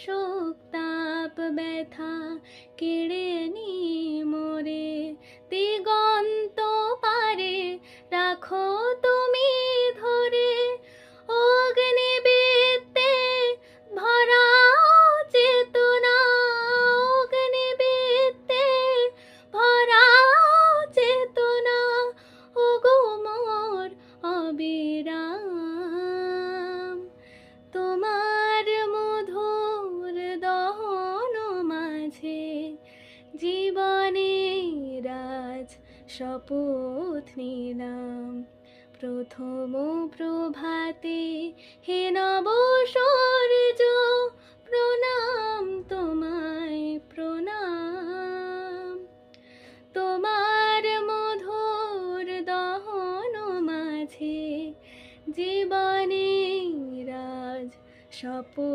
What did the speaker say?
শোক তাপ ব্যথা কেড়ে নি মোরে, দিগন্ত পারে রাখো তুমি ধরে। অগ্নিবৃত্তে ভরাও চেতনা, অগ্নিবৃত্তে ভরাও চেতনা, ওগো মোর অবিরাম। তোমার মধুর দহন মাঝে জীবনের আজ শপথ নিলাম। প্রথম প্রভাতে হে নব সূর্য, প্রণাম তোমায় প্রণাম। তোমার মধুর দহন মাঝে জীবনের আজ শপথ